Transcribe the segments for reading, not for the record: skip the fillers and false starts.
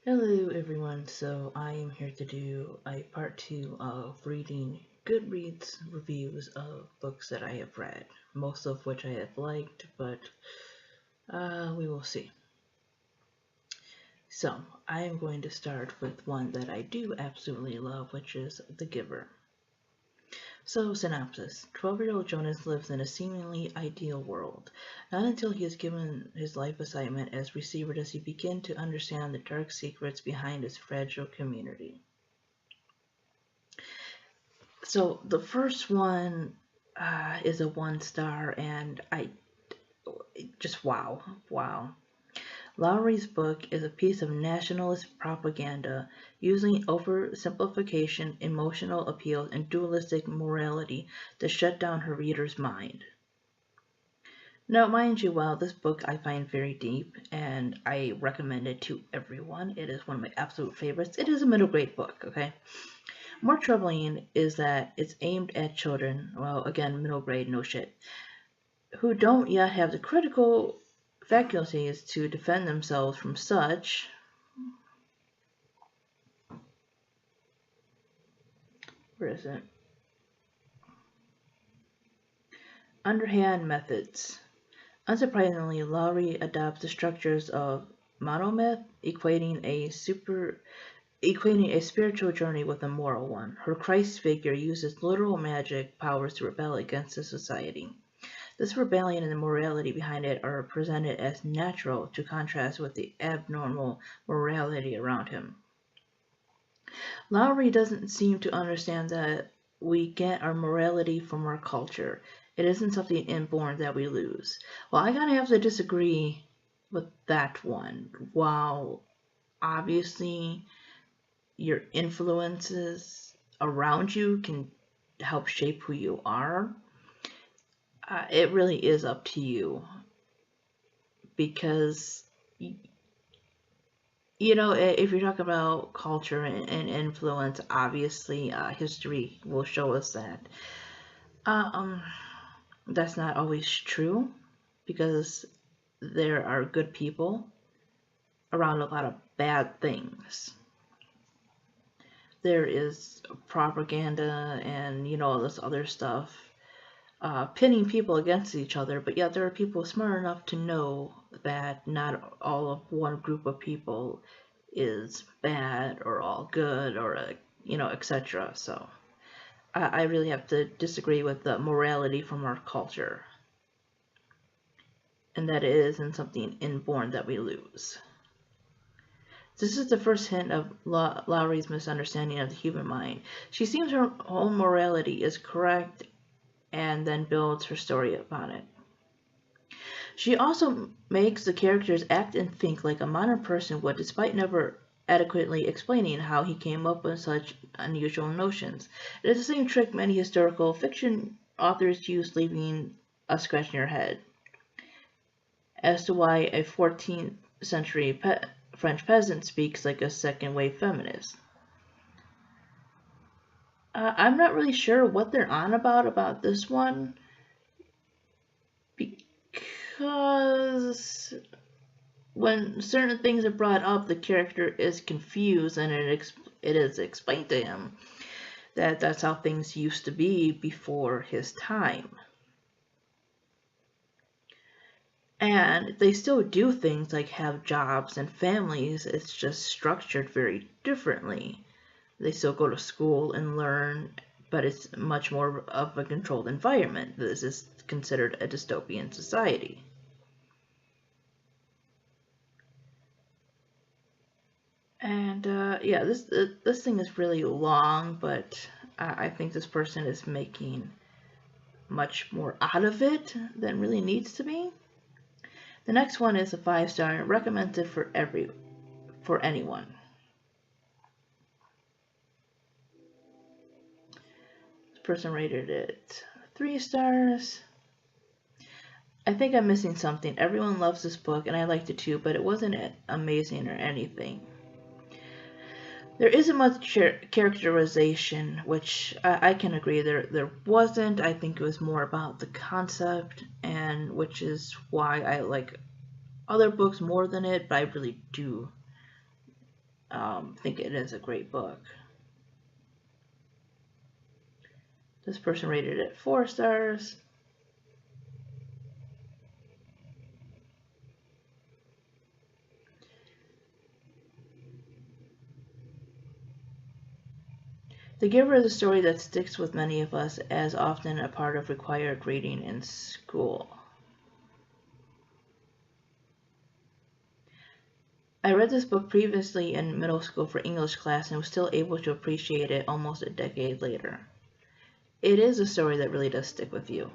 Hello everyone, so I am here to do a part 2 of reading Goodreads reviews of books that I have read, most of which I have liked, but we will see. So, I am going to start with one that I do absolutely love, which is The Giver. So, synopsis. 12-year-old Jonas lives in a seemingly ideal world. Not until he is given his life assignment as receiver does he begin to understand the dark secrets behind his fragile community. So, the first one is a 1 star, and I just wow. Lowry's book is a piece of nationalist propaganda using oversimplification, emotional appeal, and dualistic morality to shut down her reader's mind. Now, mind you, while this book I find very deep and I recommend it to everyone, it is one of my absolute favorites. It is a middle grade book, okay? More troubling is that it's aimed at children, well, again, middle grade, no shit, who don't yet have the critical faculties to defend themselves from such where is it? Underhand methods. Unsurprisingly, Lowry adopts the structures of monomyth, equating a spiritual journey with a moral one. Her Christ figure uses literal magic powers to rebel against the society. This rebellion and the morality behind it are presented as natural to contrast with the abnormal morality around him. Lowry doesn't seem to understand that we get our morality from our culture. It isn't something inborn that we lose. Well, I gotta have to disagree with that one. While obviously your influences around you can help shape who you are, it really is up to you. Because, you know, if you're talking about culture and influence, obviously history will show us that. Um, that's not always true because there are good people around a lot of bad things. There is propaganda and, you know, all this other stuff pitting people against each other, but yet there are people smart enough to know that not all of one group of people is bad or all good or, you know, etc. So I really have to disagree with the morality from our culture, and that it isn't something inborn that we lose. This is the first hint of Lowry's misunderstanding of the human mind. She seems her own morality is correct and then builds her story upon it. She also makes the characters act and think like a modern person would, despite never adequately explaining how he came up with such unusual notions. It is the same trick many historical fiction authors use, leaving a scratch in your head as to why a 14th century French peasant speaks like a second-wave feminist. I'm not really sure what they're on about this one, because when certain things are brought up, the character is confused, and it is explained to him that that's how things used to be before his time. And they still do things like have jobs and families, it's just structured very differently. They still go to school and learn, but it's much more of a controlled environment. This is considered a dystopian society. And yeah, this thing is really long, but I think this person is making much more out of it than really needs to be. The next one is a 5-star and recommended for anyone. This person rated it 3 stars. I think I'm missing something. Everyone loves this book, and I liked it too, but it wasn't amazing or anything. There isn't much characterization, which I can agree there wasn't. I think it was more about the concept, and which is why I like other books more than it, but I really do think it is a great book. This person rated it 4 stars. The Giver is a story that sticks with many of us as often a part of required reading in school. I read this book previously in middle school for English class and was still able to appreciate it almost a decade later. It is a story that really does stick with you.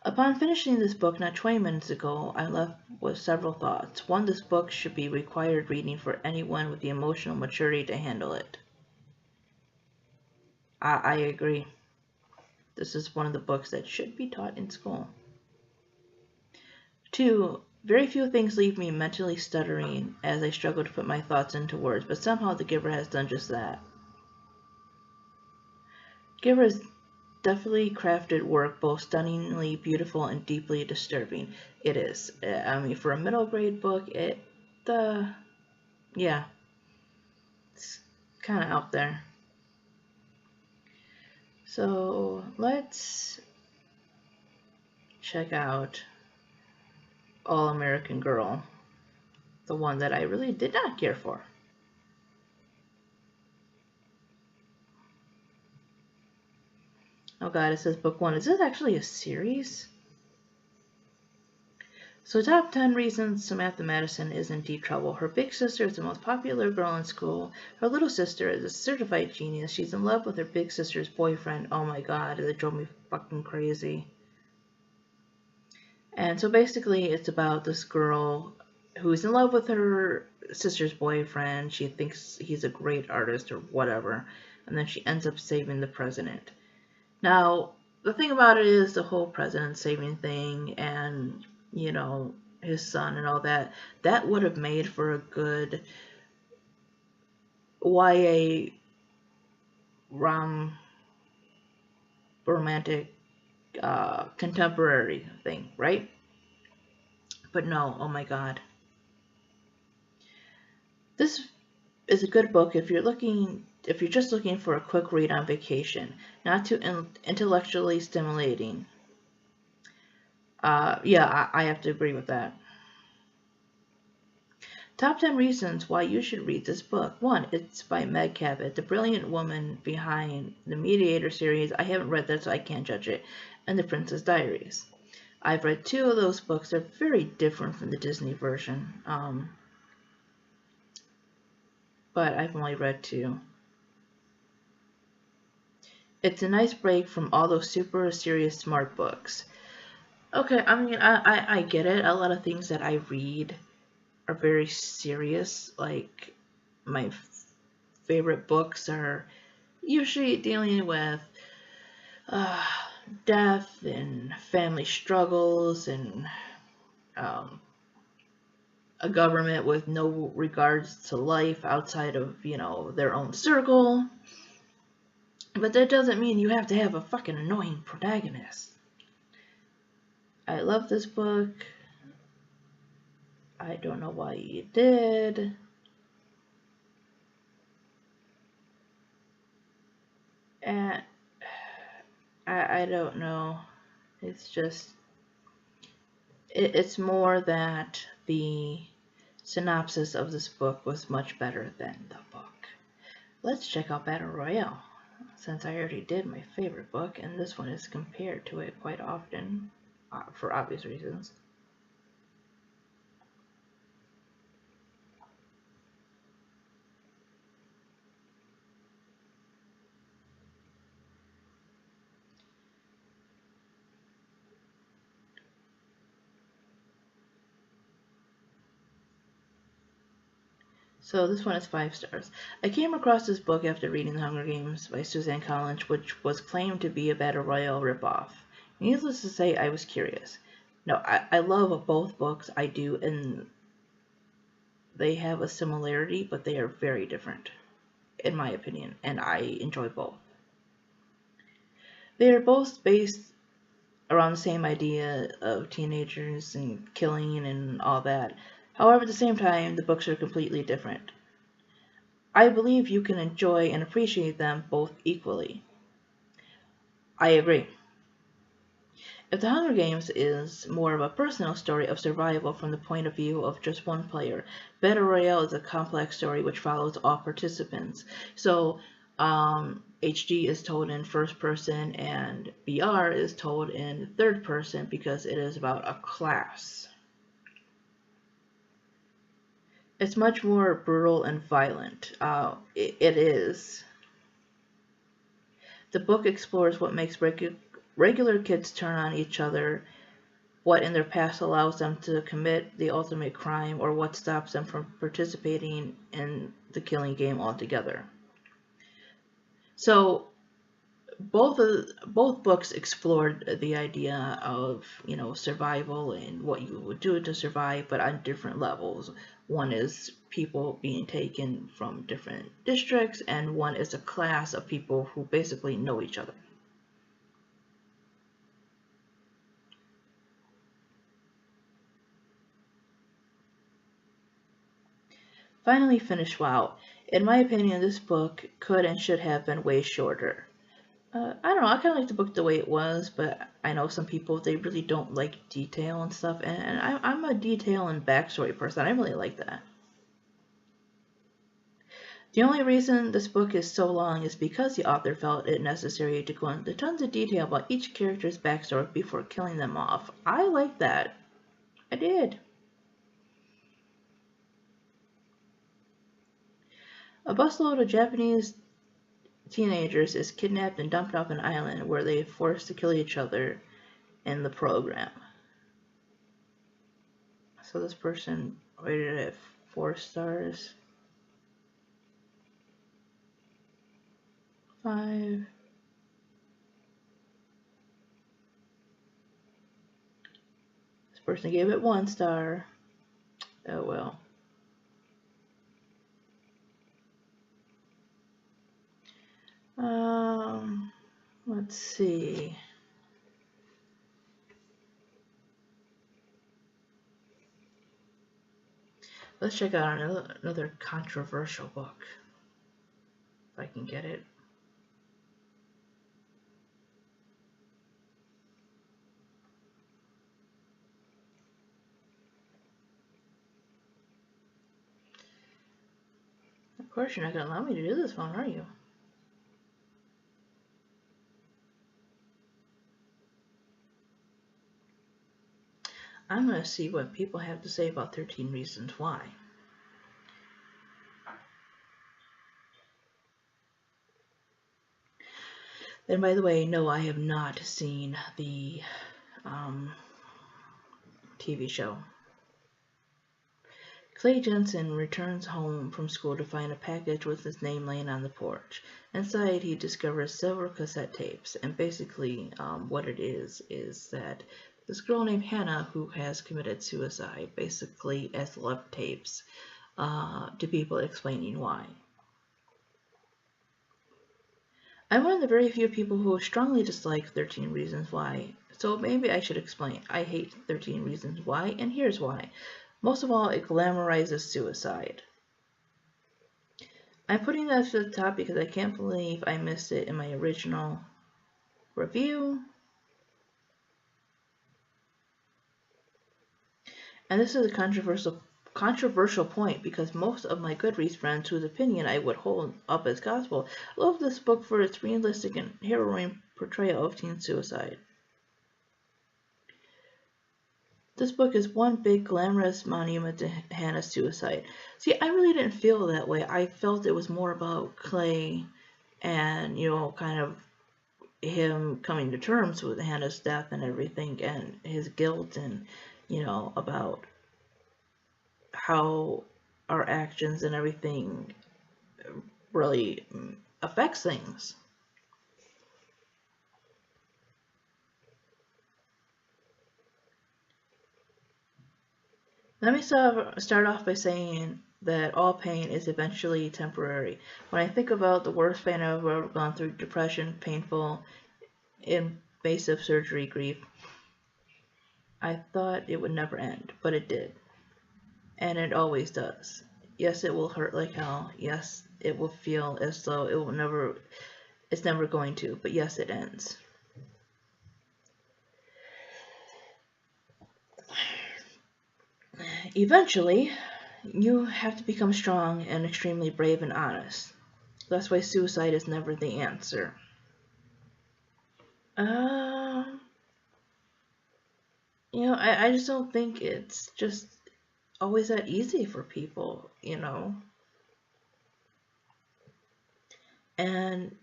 Upon finishing this book not 20 minutes ago, I'm left with several thoughts. One, this book should be required reading for anyone with the emotional maturity to handle it. I agree. This is one of the books that should be taught in school. 2, very few things leave me mentally stuttering as I struggle to put my thoughts into words, but somehow The Giver has done just that. Giver has definitely crafted work, both stunningly beautiful and deeply disturbing. It is. I mean, for a middle grade book, yeah, it's kind of out there. So let's check out All American Girl, the one that I really did not care for. Oh god, it says book 1. Is this actually a series? So top 10 reasons Samantha Madison is in deep trouble. Her big sister is the most popular girl in school. Her little sister is a certified genius. She's in love with her big sister's boyfriend. Oh my god, that drove me fucking crazy. And so basically it's about this girl who's in love with her sister's boyfriend. She thinks he's a great artist or whatever. And then she ends up saving the president. Now, the thing about it is the whole president saving thing and, you know, his son and all that, that would have made for a good YA romantic contemporary thing, right? But no, oh my god. This is a good book if you're just looking for a quick read on vacation, not too intellectually stimulating. Yeah, I have to agree with that. Top 10 reasons why you should read this book. 1, it's by Meg Cabot, the brilliant woman behind the Mediator series. I haven't read that, so I can't judge it. And The Princess Diaries. I've read 2 of those books. They're very different from the Disney version. But I've only read 2. It's a nice break from all those super serious smart books. Okay, I mean, I get it. A lot of things that I read are very serious. Like, my favorite books are usually dealing with death and family struggles and a government with no regards to life outside of, you know, their own circle. But that doesn't mean you have to have a fucking annoying protagonist. I love this book. I don't know why you did. And I don't know. It's just, it's more that the synopsis of this book was much better than the book. Let's check out Battle Royale, since I already did my favorite book, and this one is compared to it quite often, for obvious reasons. So this one is 5 stars. I came across this book after reading The Hunger Games by Suzanne Collins, which was claimed to be a Battle Royale ripoff. Needless to say, I was curious. No, I love both books. I do, and they have a similarity, but they are very different, in my opinion, and I enjoy both. They are both based around the same idea of teenagers and killing and all that. However, at the same time, the books are completely different. I believe you can enjoy and appreciate them both equally. I agree. If The Hunger Games is more of a personal story of survival from the point of view of just one player, Battle Royale is a complex story which follows all participants. So, HG is told in first person and BR is told in third person because it is about a class. It's much more brutal and violent. It is. The book explores what makes regular kids turn on each other, what in their past allows them to commit the ultimate crime, or what stops them from participating in the killing game altogether. So both books explored the idea of survival and what you would do to survive, but on different levels. One is people being taken from different districts, and one is a class of people who basically know each other. Finally finished. Wow. In my opinion, this book could and should have been way shorter. I don't know. I kind of like the book the way it was, but I know some people, they really don't like detail and stuff, and I'm a detail and backstory person. I really like that. The only reason this book is so long is because the author felt it necessary to go into tons of detail about each character's backstory before killing them off. I like that. I did. A busload of Japanese teenagers is kidnapped and dumped off an island where they are forced to kill each other in the program. So this person rated it 4 stars. 5. This person gave it 1 star. Oh well. Let's see. Let's check out another controversial book. If I can get it. Of course you're not going to allow me to do this one, are you? I'm going to see what people have to say about 13 Reasons Why. And by the way, no, I have not seen the TV show. Clay Jensen returns home from school to find a package with his name laying on the porch. Inside, he discovers several cassette tapes, and basically what it is that this girl named Hannah, who has committed suicide, basically has left tapes to people explaining why. I'm one of the very few people who strongly dislike 13 Reasons Why, so maybe I should explain. I hate 13 Reasons Why, and here's why. Most of all, it glamorizes suicide. I'm putting that to the top because I can't believe I missed it in my original review. And this is a controversial point because most of my Goodreads friends, whose opinion I would hold up as gospel, love this book for its realistic and harrowing portrayal of teen suicide. This book is one big glamorous monument to Hannah's suicide. See, I really didn't feel that way. I felt it was more about Clay and, kind of him coming to terms with Hannah's death and everything, and his guilt, and, about how our actions and everything really affects things. Let me start off by saying that all pain is eventually temporary. When I think about the worst pain I've ever gone through, depression, painful, invasive surgery, grief, I thought it would never end, but it did. and it always does. Yes, it will hurt like hell. Yes, it will feel as though it's never going to, but yes, it ends. Eventually, you have to become strong and extremely brave and honest. That's why suicide is never the answer. Uh, I just don't think it's just always that easy for people, And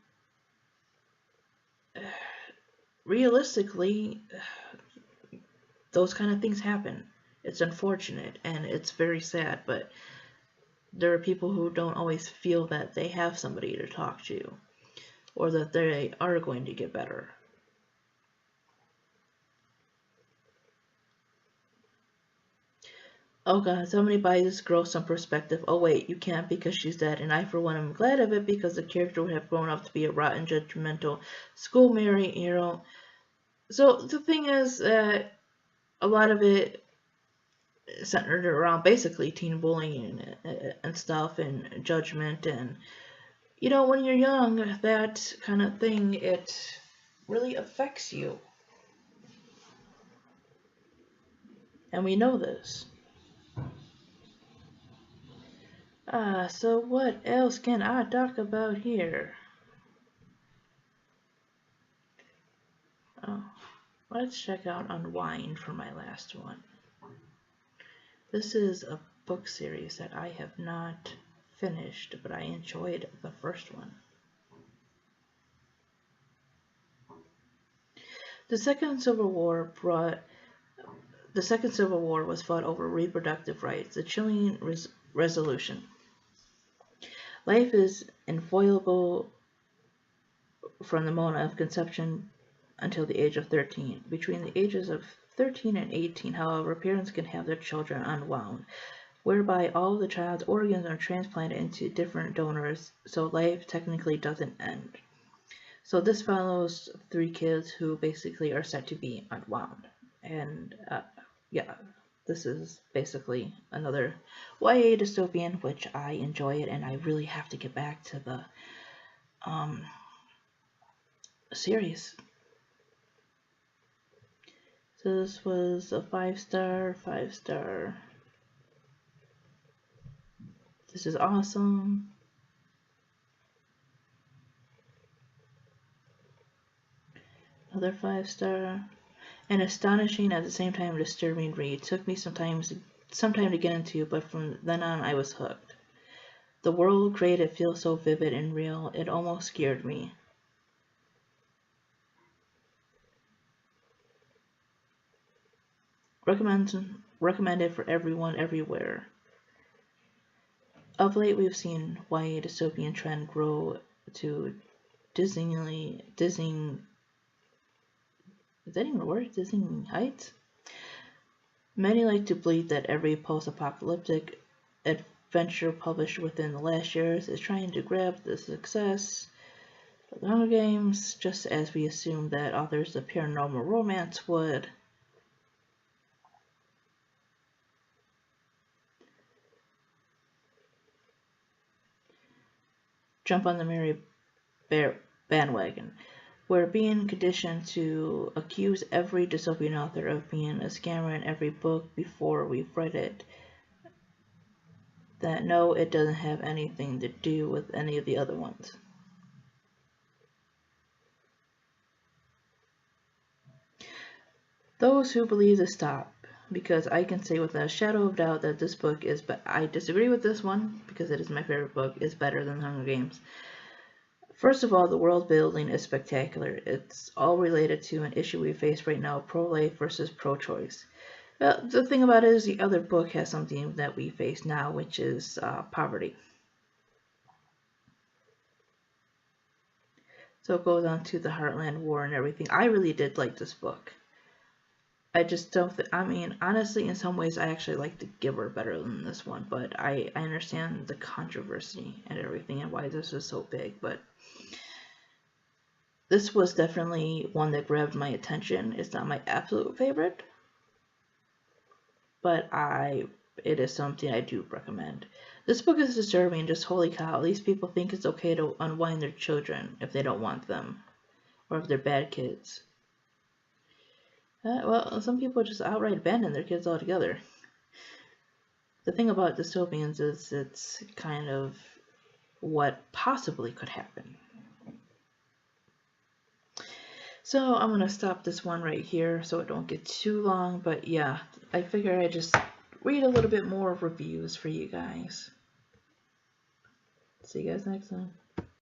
realistically, those kind of things happen. It's unfortunate and it's very sad, but there are people who don't always feel that they have somebody to talk to or that they are going to get better. Oh god, somebody buy this girl some perspective. Oh wait, you can't because she's dead, and I for one am glad of it because the character would have grown up to be a rotten, judgmental school Mary, So the thing is that a lot of it centered around basically teen bullying and stuff and judgment and when you're young, that kind of thing, it really affects you. And we know this. So what else can I talk about here? Oh, let's check out Unwind for my last one. This is a book series that I have not finished, but I enjoyed the first one. The Second Civil War was fought over reproductive rights, a chilling resolution. Life is inviolable from the moment of conception until the age of 13. Between the ages of 13 and 18, however, parents can have their children unwound, whereby all the child's organs are transplanted into different donors, so life technically doesn't end. So this follows 3 kids who basically are set to be unwound. And yeah, this is basically another YA dystopian, which I enjoy it, and I really have to get back to the series. So this was a 5-star, 5-star. This is awesome. Another 5-star. An astonishing at the same time disturbing read. Took me some time to get into, but from then on I was hooked. The world created feels so vivid and real, it almost scared me. Recommended for everyone, everywhere. Of late, we've seen YA dystopian trend grow to Disney. Is that even a word? Disney heights? Many like to believe that every post-apocalyptic adventure published within the last years is trying to grab the success of the Hunger Games, just as we assume that authors of paranormal romance would. Jump on the Mary bandwagon. We're being conditioned to accuse every dystopian author of being a scammer in every book before we've read it. That no, it doesn't have anything to do with any of the other ones. Those who believe this stop, because I can say without a shadow of doubt that this book is, but I disagree with this one because it is my favorite book, is better than Hunger Games. First of all, the world building is spectacular. It's all related to an issue we face right now, pro-life versus pro-choice. Well, the thing about it is the other book has something that we face now, which is poverty. So it goes on to the Heartland War and everything. I really did like this book. I just don't honestly, in some ways, I actually like The Giver better than this one, but I understand the controversy and everything and why this is so big, but this was definitely one that grabbed my attention. It's not my absolute favorite, but I it is something I do recommend. This book is disturbing. Just holy cow, these people think it's okay to unwind their children if they don't want them, or if they're bad kids. Well, some people just outright abandon their kids altogether. The thing about dystopians is it's kind of what possibly could happen. So I'm going to stop this one right here so it don't get too long. But yeah, I figure I just read a little bit more reviews for you guys. See you guys next time.